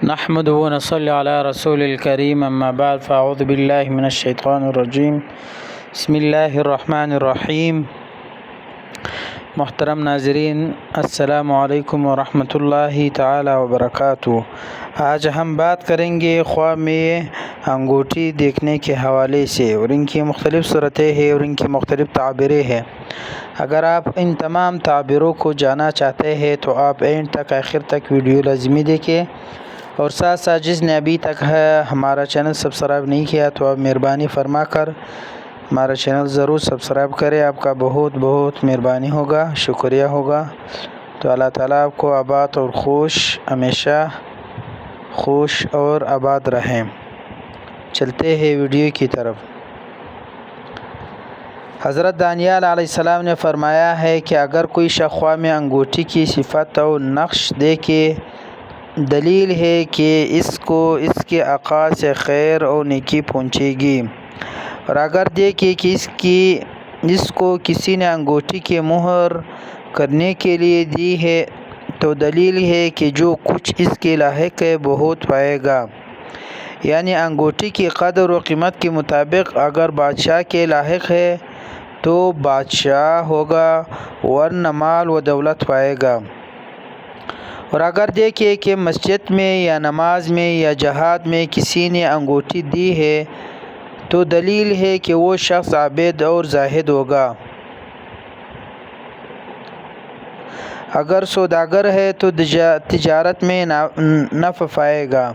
نحمده ونصلي على رسول الكريم أما بعد فأعوذ بالله من الشيطان الرجيم بسم الله الرحمن الرحیم۔ محترم ناظرین، السلام علیکم ورحمۃ اللہ تعالی وبرکاتہ۔ آج ہم بات کریں گے خواہ میں انگوٹھی دیکھنے کے حوالے سے، اور ان کی مختلف صورتیں ہیں اور ان کی مختلف تعبیریں ہیں۔ اگر آپ ان تمام تعبیروں کو جاننا چاہتے ہیں تو آپ اینڈ تک آخر تک ویڈیو لازمی دیکھیں، اور ساتھ ساتھ جس نے ابھی تک ہمارا چینل سبسکرائب نہیں کیا تو آپ مہربانی فرما کر ہمارا چینل ضرور سبسکرائب کریں۔ آپ کا بہت بہت مہربانی ہوگا، شکریہ ہوگا۔ تو اللہ تعالیٰ آپ کو آباد اور ہمیشہ خوش اور آباد رہیں۔ چلتے ہیں ویڈیو کی طرف۔ حضرت دانیال علیہ السلام نے فرمایا ہے کہ اگر کوئی شخص خواہ میں انگوٹھی کی صفت و نقش دیکھے، دلیل ہے کہ اس کو اس کے آقا سے خیر اور نیکی پہنچے گی، اور اگر دیکھے کہ اس کو کسی نے انگوٹھی کی مہر کرنے کے لیے دی ہے، تو دلیل ہے کہ جو کچھ اس کے لاحق ہے بہت پائے گا۔ یعنی انگوٹھی کی قدر و قیمت کے مطابق اگر بادشاہ کے لاحق ہے تو بادشاہ ہوگا، ورنہ مال و دولت پائے گا۔ اور اگر دیکھے کہ مسجد میں یا نماز میں یا جہاد میں کسی نے انگوٹھی دی ہے تو دلیل ہے کہ وہ شخص عابد اور زاہد ہوگا۔ اگر سوداگر ہے تو تجارت میں نفع پائے گا۔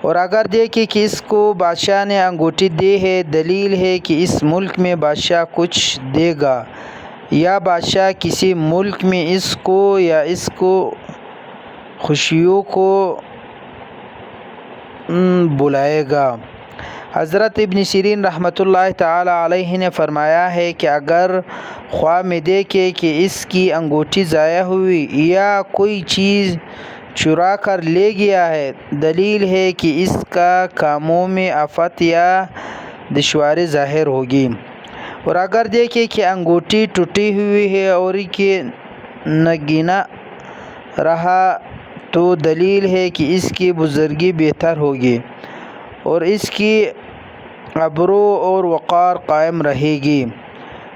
اور اگر دیکھے کہ اس کو بادشاہ نے انگوٹھی دی ہے، دلیل ہے کہ اس ملک میں بادشاہ کچھ دے گا، یا بادشاہ کسی ملک میں اس کو یا اس کو خوشیوں کو بلائے گا۔ حضرت ابن سیرین رحمۃ اللہ تعالی علیہ نے فرمایا ہے کہ اگر خواہ میں دیکھے کہ اس کی انگوٹھی ضائع ہوئی یا کوئی چیز چرا کر لے گیا ہے، دلیل ہے کہ اس کا کاموں میں آفت یا دشواری ظاہر ہوگی۔ اور اگر دیکھے کہ انگوٹھی ٹوٹی ہوئی ہے اور کہ نگینا رہا، تو دلیل ہے کہ اس کی بزرگی بہتر ہوگی اور اس کی ابرو اور وقار قائم رہے گی۔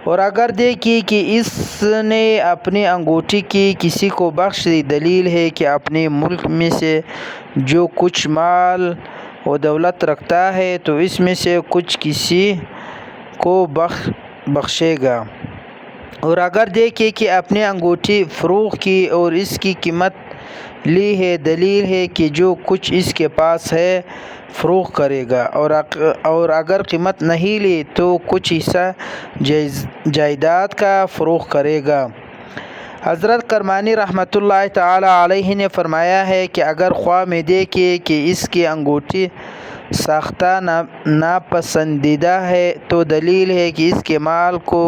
اور اگر دیکھیں کہ اس نے اپنی انگوٹھی کی کسی کو بخش دی، دلیل ہے کہ اپنے ملک میں سے جو کچھ مال و دولت رکھتا ہے تو اس میں سے کچھ کسی کو بخشے گا۔ اور اگر دیکھیں کہ اپنی انگوٹھی فروخت کی اور اس کی قیمت لی ہے، دلیل ہے کہ جو کچھ اس کے پاس ہے فروخت کرے گا، اور اگر قیمت نہیں لی تو کچھ حصہ جائیداد کا فروخت کرے گا۔ حضرت کرمانی رحمۃ اللہ تعالی علیہ نے فرمایا ہے کہ اگر خواہ میں دیکھے کہ اس کی انگوٹھی ساختہ ناپسندیدہ ہے، تو دلیل ہے کہ اس کے مال کو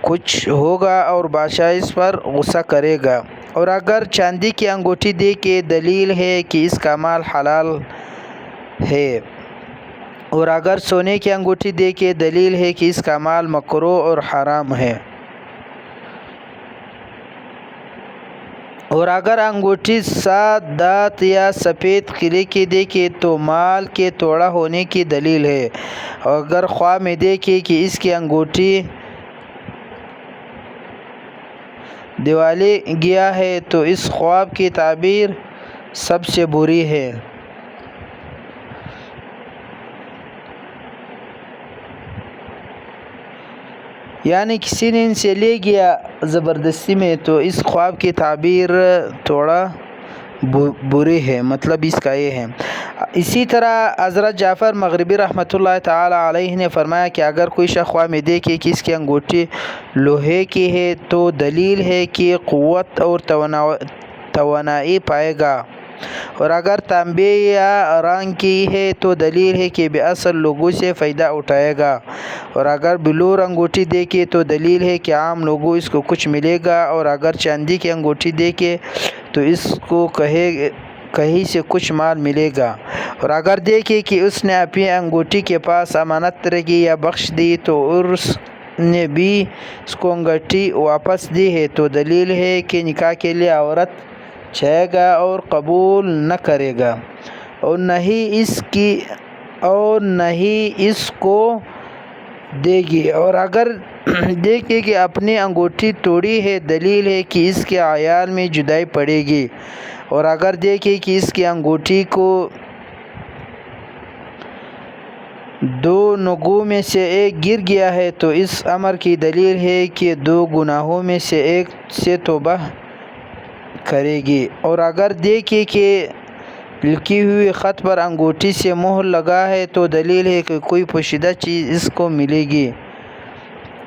کچھ ہوگا اور بادشاہ اس پر غصہ کرے گا۔ اور اگر چاندی کی انگوٹھی دیکھے، دلیل ہے کہ اس کا مال حلال ہے، اور اگر سونے کی انگوٹھی دیکھے، دلیل ہے کہ اس کا مال مکروہ اور حرام ہے۔ اور اگر انگوٹھی 7 دانت یا سفید قلعے کی دیکھے تو مال کے توڑا ہونے کی دلیل ہے۔ اور اگر خواہ میں دیکھے کہ اس کی انگوٹھی دیوالی گیا ہے تو اس خواب کی تعبیر سب سے بری ہے۔ یعنی کسی نے ان سے لے گیا زبردستی میں، تو اس خواب کی تعبیر تھوڑا بری ہے، مطلب اس کا یہ ہے۔ اسی طرح حضرت جعفر مغربی رحمۃ اللہ تعالی علیہ نے فرمایا کہ اگر کوئی شخص خواہ میں دیکھے کہ اس کی انگوٹھی لوہے کی ہے، تو دلیل ہے کہ قوت اور توانائی پائے گا، اور اگر تانبے یا رنگ کی ہے تو دلیل ہے کہ بے اصل لوگوں سے فائدہ اٹھائے گا، اور اگر بلور انگوٹھی دیکھے تو دلیل ہے کہ عام لوگوں اس کو کچھ ملے گا، اور اگر چاندی کی انگوٹھی دیکھے تو اس کو کہیں سے کچھ مال ملے گا، اور اگر دیکھے کہ اس نے اپنی انگوٹھی کے پاس امانت رکھی یا بخش دی تو اس نے بھی اس کو انگوٹھی واپس دی ہے، تو دلیل ہے کہ نکاح کے لیے عورت چاہے گا اور قبول نہ کرے گا، اور نہ ہی اس کو دے گی، اور اگر دیکھے کہ اپنی انگوٹھی توڑی ہے دلیل ہے کہ اس کے عیال میں جدائی پڑے گی، اور اگر دیکھے کہ اس کی انگوٹھی کو دو نگوں میں سے ایک گر گیا ہے تو اس امر کی دلیل ہے کہ دو گناہوں میں سے ایک سے توبہ کرے گی، اور اگر دیکھے کہ لکھی ہوئی خط پر انگوٹھی سے مہر لگا ہے تو دلیل ہے کہ کوئی پوشیدہ چیز اس کو ملے گی،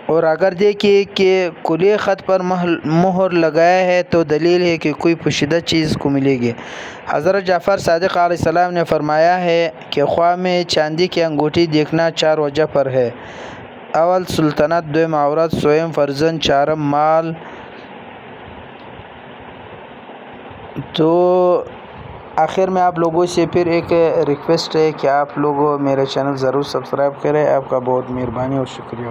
اور اگر دیکھے کہ کھلے خط پر مہر لگایا ہے تو دلیل ہے کہ کوئی پوشیدہ چیز کو ملے گی۔ حضرت جعفر صادق علیہ السلام نے فرمایا ہے کہ خواہ میں چاندی کی انگوٹھی دیکھنا 4 وجہ پر ہے: اول سلطنت، دوم عورت، سوم فرزند، چارم مال۔ تو آخر میں آپ لوگوں سے پھر ایک ریکویسٹ ہے کہ آپ لوگ میرے چینل ضرور سبسکرائب کریں۔ آپ کا بہت مہربانی اور شکریہ۔